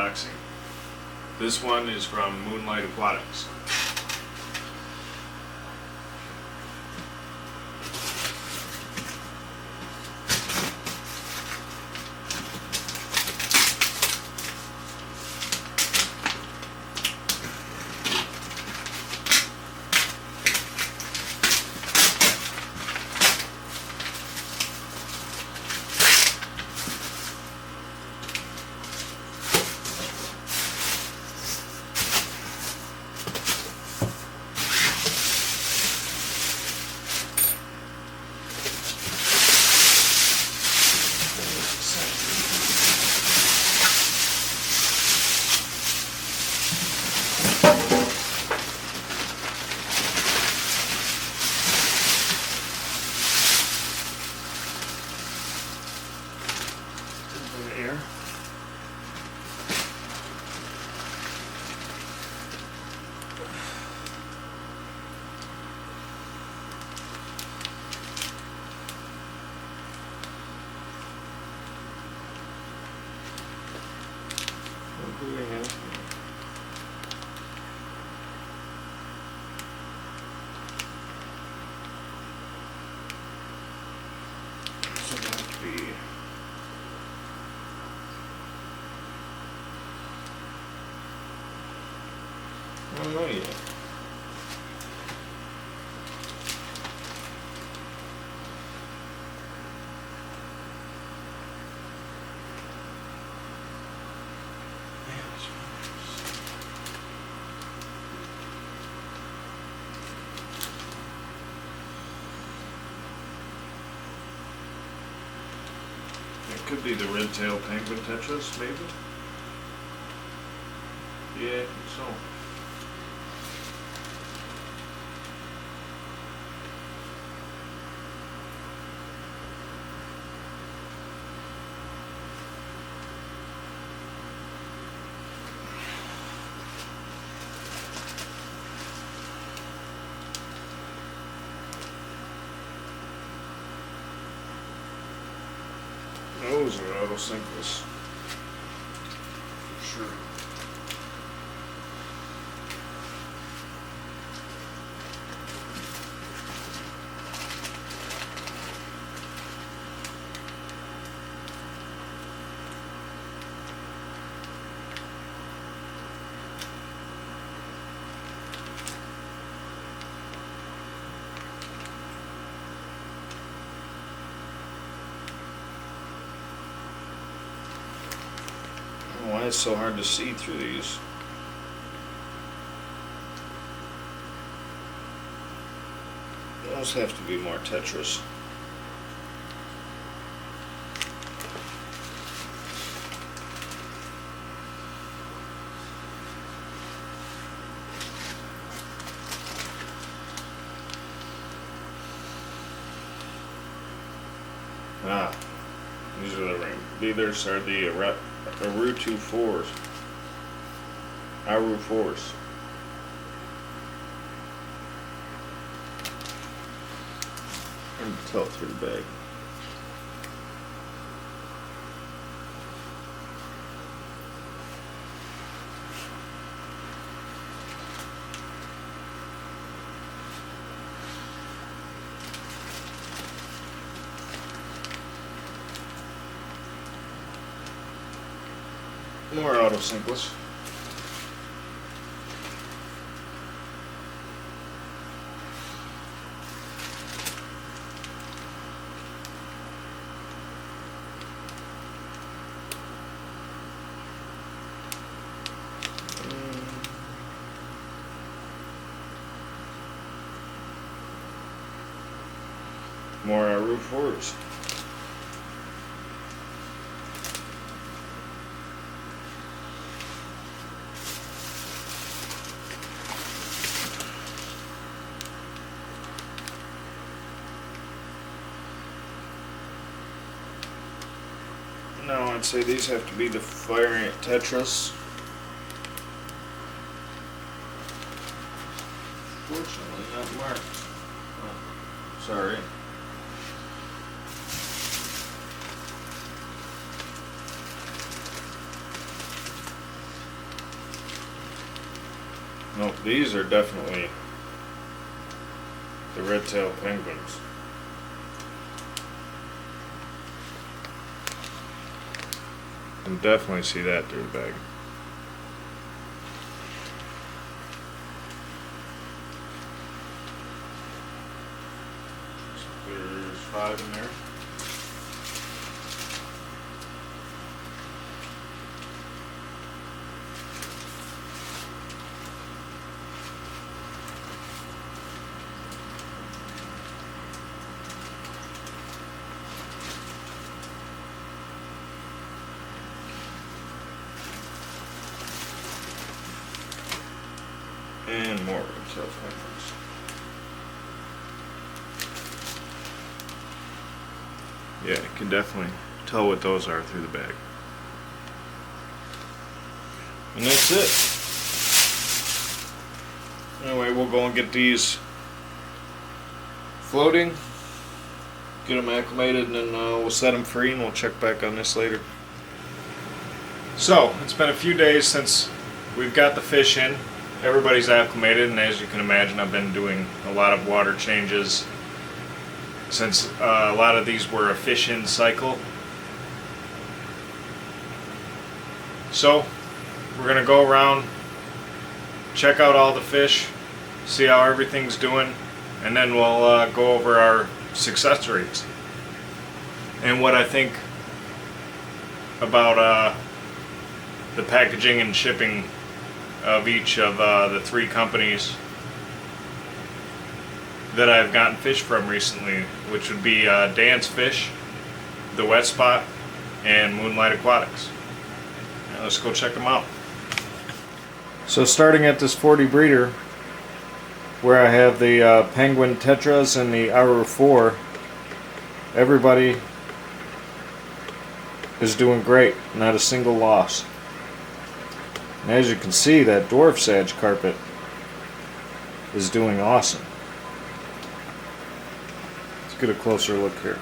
Fishunboxing. This one is from Moonlight Aquatics. Air. What do we have? So that would be I don't know yet. It could be the red-tailed penguin tetras, maybe? Yeah, I think so. Those are auto-sinkless. For sure. Why it's so hard to see through these? Those have to be more tetras. Ah, these are the leaders are the Aru 4s. Aru 4s. I can tell through the bag. More auto-sinkless. More Aru 4s. No, I'd say these have to be the fire ant tetras. Fortunately, not marked. Oh, sorry. No, these are definitely the red-tailed penguins. You can definitely see that through the bag. So there's 5 in there. And more red-tailed penguins. Yeah, you can definitely tell what those are through the bag. And that's it. Anyway, we'll go and get these floating, get them acclimated, and then we'll set them free, and we'll check back on this later. So, it's been a few days since we've got the fish in. Everybody's acclimated, and as you can imagine, I've been doing a lot of water changes since a lot of these were a fish in cycle. So we're gonna go around, check out all the fish, see how everything's doing, and then we'll go over our success rates and what I think about the packaging and shipping of each of the 3 companies that I've gotten fish from recently, which would be Dan's Fish, The Wet Spot, and Moonlight Aquatics. Now let's go check them out. So starting at this 40 breeder, where I have the Penguin Tetras and the Aru 4, everybody is doing great, not a single loss. And as you can see, that dwarf sag carpet is doing awesome. Let's get a closer look here.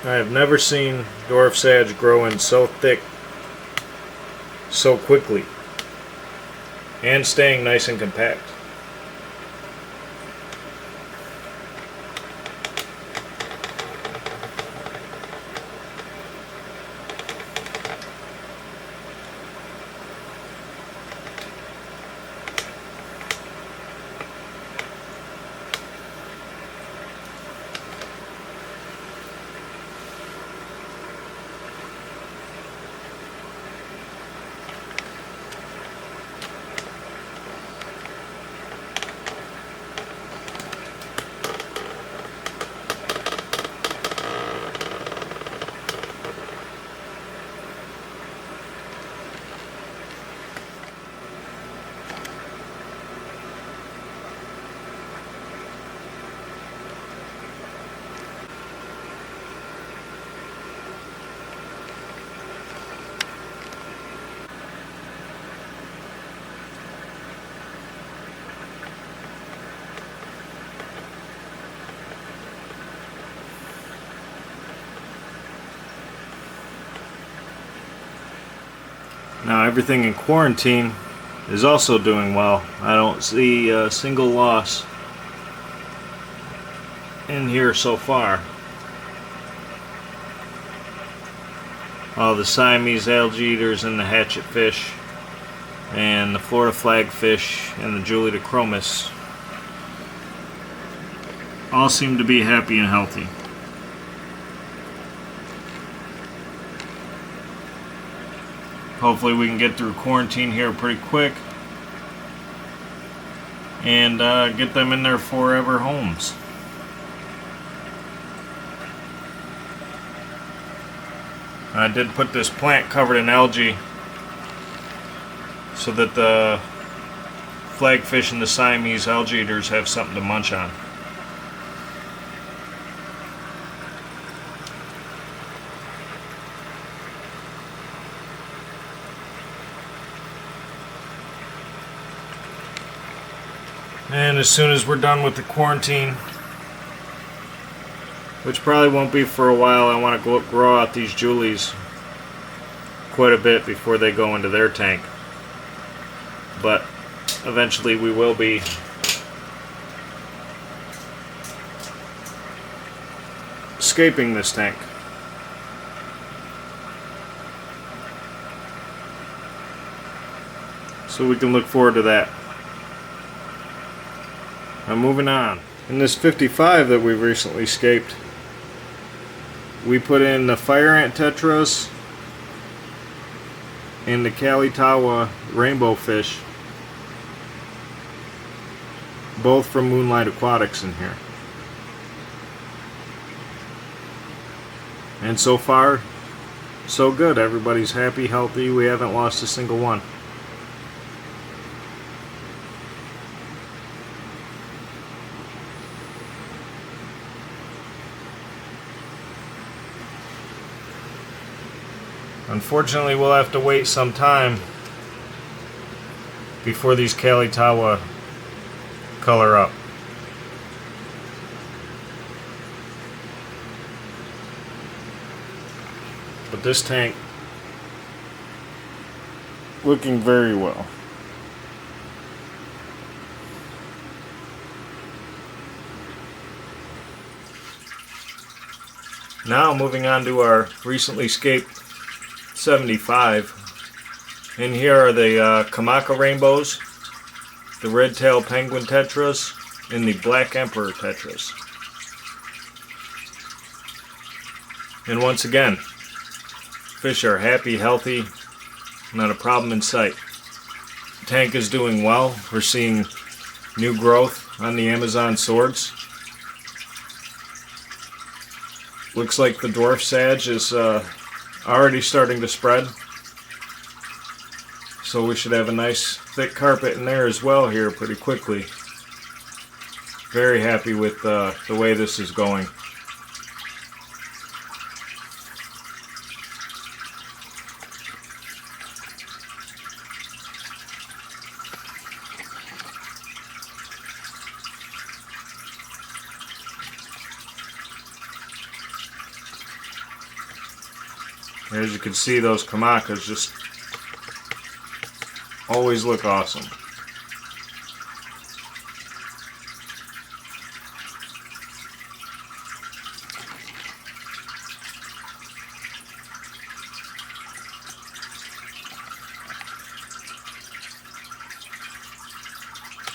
I have never seen dwarf sag growing so thick so quickly and staying nice and compact. Now everything in quarantine is also doing well. I don't see a single loss in here so far. All the Siamese algae eaters and the hatchet fish and the Florida flagfish and the Julia chromis all seem to be happy and healthy. Hopefully we can get through quarantine here pretty quick and get them in their forever homes. I did put this plant covered in algae so that the flagfish and the Siamese algae eaters have something to munch on. And as soon as we're done with the quarantine, which probably won't be for a while, I want to grow out these Julies quite a bit before they go into their tank. But eventually we will be escaping this tank. So we can look forward to that. Now moving on. In this 55 that we've recently escaped, we put in the fire ant tetras and the Kalitawa rainbow fish, both from Moonlight Aquatics in here. And so far, so good. Everybody's happy, healthy. We haven't lost a single one. Unfortunately, we'll have to wait some time before these Kalitawa color up. But this tank looking very well. Now moving on to our recently escaped 75. And here are the Kamaka rainbows, the red-tailed penguin tetras, and the black emperor tetras. And once again, fish are happy, healthy, not a problem in sight. The tank is doing well. We're seeing new growth on the Amazon swords. Looks like the dwarf sage is already starting to spread. So we should have a nice thick carpet in there as well here pretty quickly. Very happy with the way this is going. As you can see, those Kamakas just always look awesome.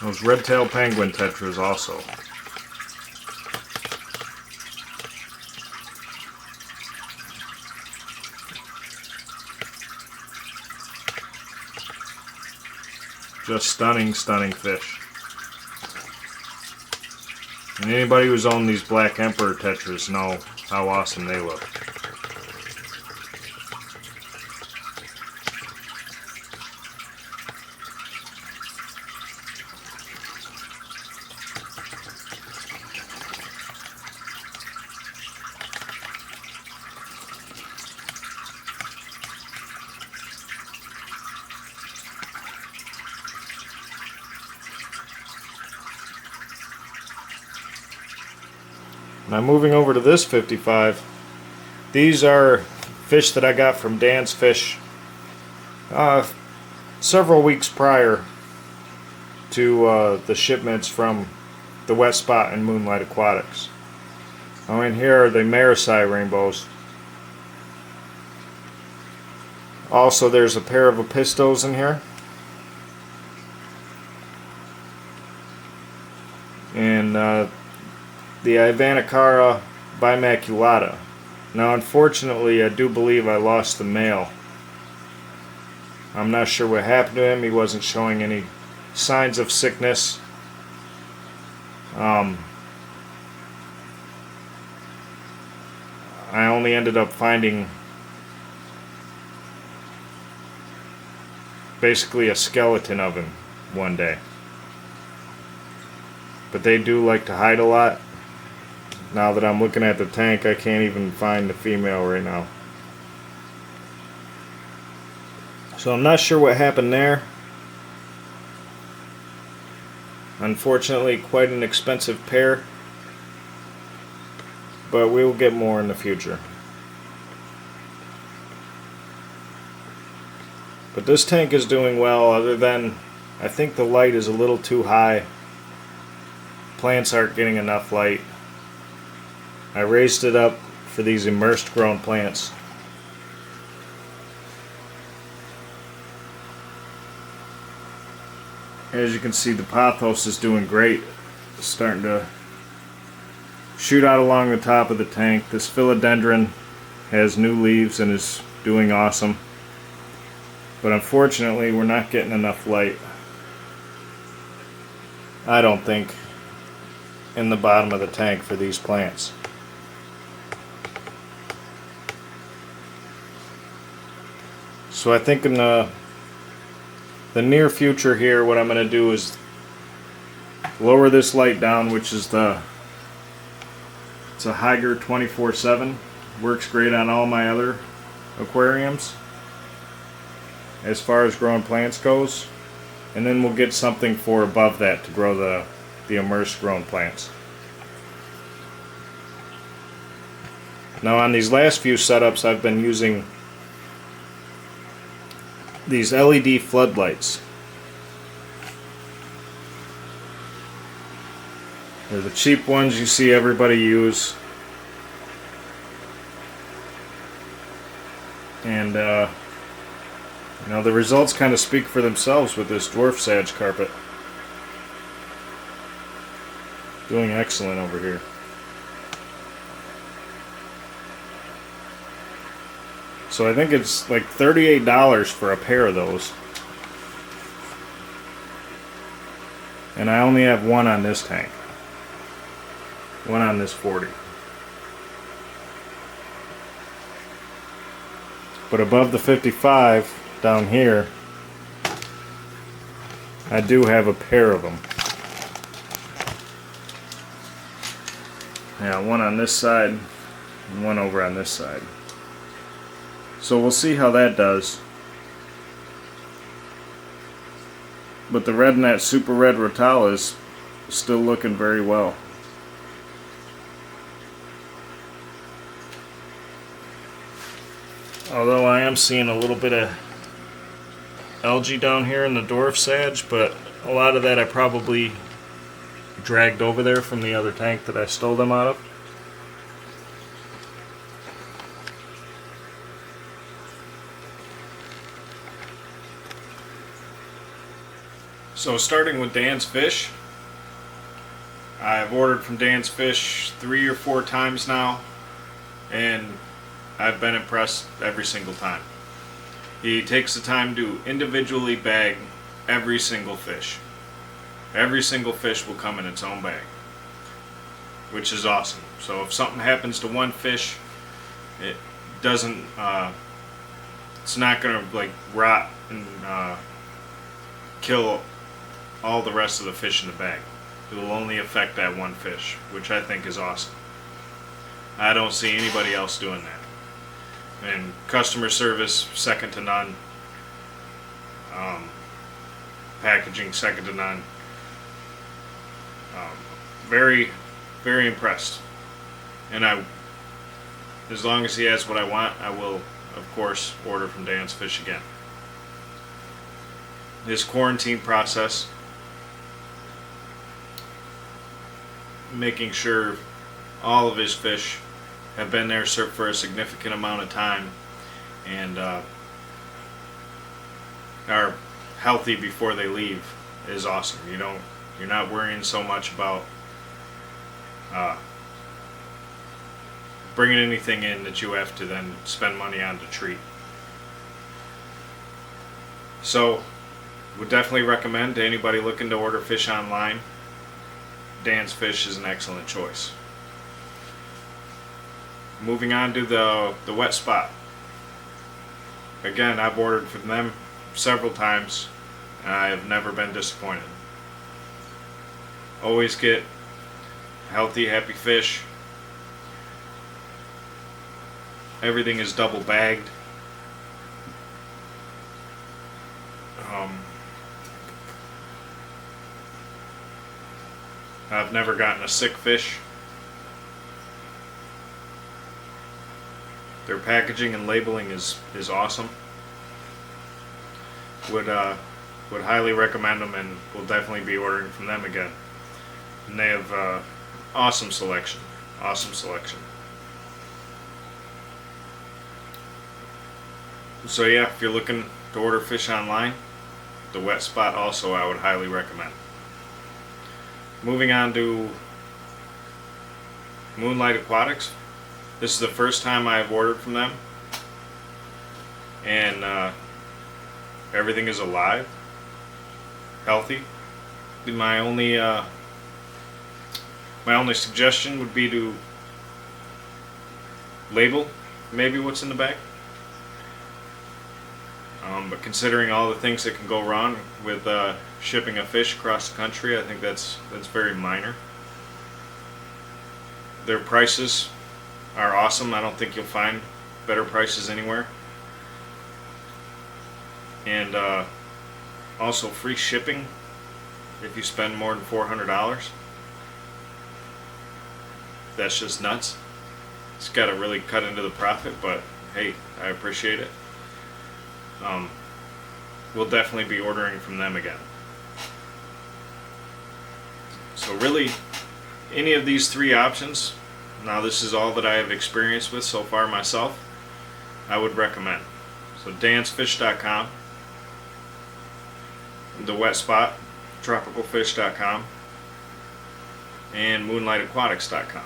Those red-tailed penguin tetras also. Just stunning, stunning fish. And anybody who's owned these black emperor tetras know how awesome they look. Now moving over to this 55, these are fish that I got from Dan's Fish several weeks prior to the shipments from the Wet Spot and Moonlight Aquatics. Now in here are the Marasai rainbows. Also there's a pair of Apistos in here. And the Ivanacara bimaculata. Now unfortunately I do believe I lost the male. I'm not sure what happened to him. He wasn't showing any signs of sickness. I only ended up finding basically a skeleton of him one day. But they do like to hide a lot. Now that I'm looking at the tank, I can't even find the female right now. So I'm not sure what happened there. Unfortunately, quite an expensive pair. But we will get more in the future. But this tank is doing well, other than I think the light is a little too high. Plants aren't getting enough light. I raised it up for these immersed grown plants. As you can see, the pothos is doing great. It's starting to shoot out along the top of the tank. This philodendron has new leaves and is doing awesome. But unfortunately, we're not getting enough light, I don't think, in the bottom of the tank for these plants. So I think in the near future here, what I'm going to do is lower this light down, which is it's a Higer 24/7. Works great on all my other aquariums as far as growing plants goes. And then we'll get something for above that to grow the immersed grown plants. Now on these last few setups, I've been using these LED floodlights. They're the cheap ones you see everybody use. And you know, the results kind of speak for themselves with this dwarf sage carpet. Doing excellent over here. So I think it's like $38 for a pair of those. And I only have one on this tank. One on this 40. But above the 55 down here, I do have a pair of them. Yeah, one on this side and one over on this side. So we'll see how that does. But the red in that super red Rotala is still looking very well. Although I am seeing a little bit of algae down here in the dwarf sage, but a lot of that I probably dragged over there from the other tank that I stole them out of. So starting with Dan's Fish, I've ordered from Dan's Fish 3 or 4 times now, and I've been impressed every single time. He takes the time to individually bag every single fish. Every single fish will come in its own bag, which is awesome. So if something happens to one fish, it doesn't, it's not gonna like rot and kill all the rest of the fish in the bag. It will only affect that one fish, which I think is awesome. I don't see anybody else doing that. And customer service, second to none. Packaging, second to none. Very, very impressed. And as long as he has what I want, I will, of course, order from Dan's Fish again. His quarantine process, making sure all of his fish have been there for a significant amount of time and are healthy before they leave, is awesome. You're not worrying so much about bringing anything in that you have to then spend money on to treat. So would definitely recommend to anybody looking to order fish online, Dan's Fish is an excellent choice. Moving on to the wet spot. Again, I've ordered from them several times and I have never been disappointed. Always get healthy, happy fish. Everything is double bagged. I've never gotten a sick fish. Their packaging and labeling is awesome. would highly recommend them, and will definitely be ordering from them again. And they have awesome selection. Awesome selection. So yeah, if you're looking to order fish online, the Wet Spot also I would highly recommend. Moving on to Moonlight Aquatics. This is the first time I've ordered from them, and everything is alive, healthy. My only suggestion would be to label maybe what's in the bag. But considering all the things that can go wrong with shipping a fish across the country, I think that's very minor. Their prices are awesome. I don't think you'll find better prices anywhere. And also free shipping if you spend more than $400. That's just nuts. It's got to really cut into the profit, but hey, I appreciate it. We'll definitely be ordering from them again. So really, any of these three options, now this is all that I have experience with so far myself, I would recommend. So dansfish.com, the Wet Spot, tropicalfish.com, and moonlightaquatics.com.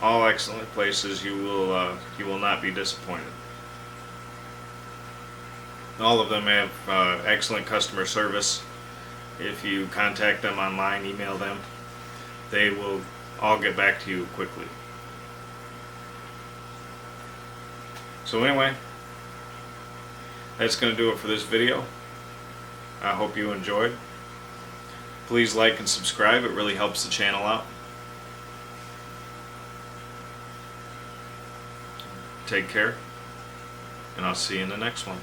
All excellent places. You will not be disappointed. All of them have excellent customer service. If you contact them online, email them, they will all get back to you quickly. So anyway, that's going to do it for this video. I hope you enjoyed. Please like and subscribe. It really helps the channel out. Take care, and I'll see you in the next one.